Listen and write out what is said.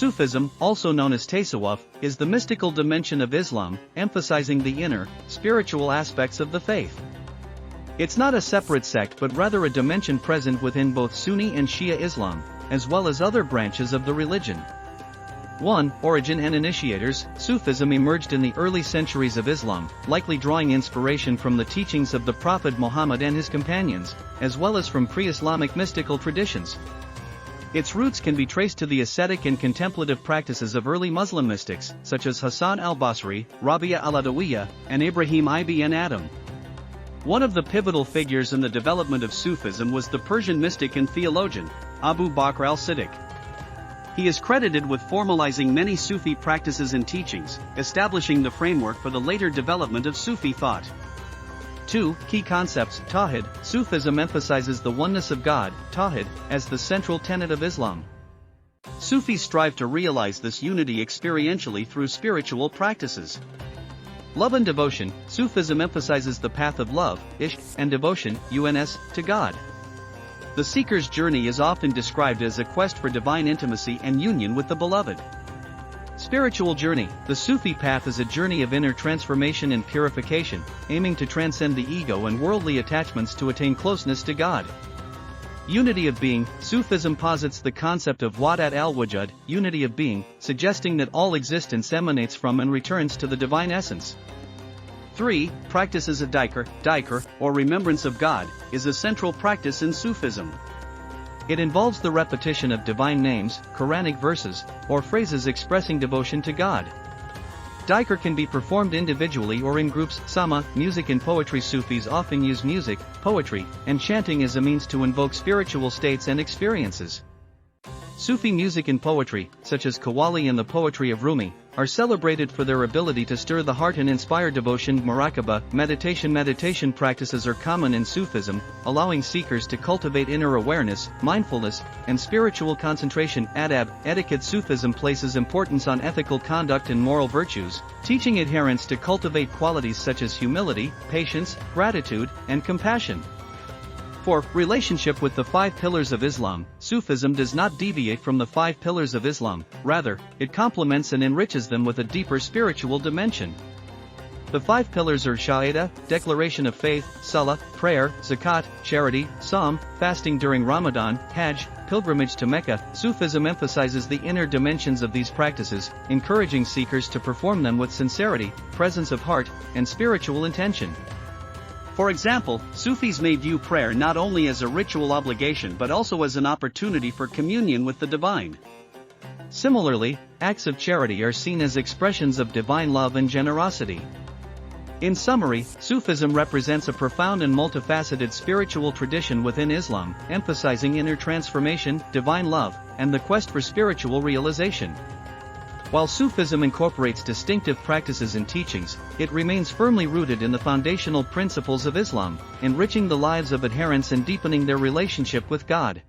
Sufism, also known as Tasawwuf, is the mystical dimension of Islam, emphasizing the inner, spiritual aspects of the faith. It's not a separate sect but rather a dimension present within both Sunni and Shia Islam, as well as other branches of the religion. 1. Origin and initiators. Sufism emerged in the early centuries of Islam, likely drawing inspiration from the teachings of the Prophet Muhammad and his companions, as well as from pre-Islamic mystical traditions. Its roots can be traced to the ascetic and contemplative practices of early Muslim mystics, such as Hassan al-Basri, Rabia al-Adawiyya, and Ibrahim ibn Adam. One of the pivotal figures in the development of Sufism was the Persian mystic and theologian, Abu Bakr al-Siddiq. He is credited with formalizing many Sufi practices and teachings, establishing the framework for the later development of Sufi thought. 2. Key concepts. Tawhid. Sufism emphasizes the oneness of God, Tawhid, as the central tenet of Islam. Sufis strive to realize this unity experientially through spiritual practices. Love and devotion. Sufism emphasizes the path of love, ishq, and devotion, uns, to God. The seeker's journey is often described as a quest for divine intimacy and union with the beloved. Spiritual journey. The Sufi path is a journey of inner transformation and purification, aiming to transcend the ego and worldly attachments to attain closeness to God. Unity of being. Sufism posits the concept of Wahdat al-Wujud, unity of being, suggesting that all existence emanates from and returns to the divine essence. 3. Practices of Dhikr, or remembrance of God, is a central practice in Sufism. It involves the repetition of divine names, Quranic verses, or phrases expressing devotion to God. Dhikr can be performed individually or in groups. Sama, music and poetry. Sufis often use music, poetry, and chanting as a means to invoke spiritual states and experiences. Sufi music and poetry, such as Qawwali and the poetry of Rumi, are celebrated for their ability to stir the heart and inspire devotion. Muraqabah, meditation practices are common in Sufism, allowing seekers to cultivate inner awareness, mindfulness, and spiritual concentration. Adab, etiquette. Sufism places importance on ethical conduct and moral virtues, teaching adherents to cultivate qualities such as humility, patience, gratitude, and compassion. 4. Relationship with the 5 pillars of Islam. Sufism does not deviate from the 5 pillars of Islam, rather, it complements and enriches them with a deeper spiritual dimension. The 5 pillars are Shahadah, declaration of faith, Salah, prayer, Zakat, charity, Psalm, fasting during Ramadan, Hajj, pilgrimage to Mecca. Sufism emphasizes the inner dimensions of these practices, encouraging seekers to perform them with sincerity, presence of heart, and spiritual intention. For example, Sufis may view prayer not only as a ritual obligation but also as an opportunity for communion with the divine. Similarly, acts of charity are seen as expressions of divine love and generosity. In summary, Sufism represents a profound and multifaceted spiritual tradition within Islam, emphasizing inner transformation, divine love, and the quest for spiritual realization. While Sufism incorporates distinctive practices and teachings, it remains firmly rooted in the foundational principles of Islam, enriching the lives of adherents and deepening their relationship with God.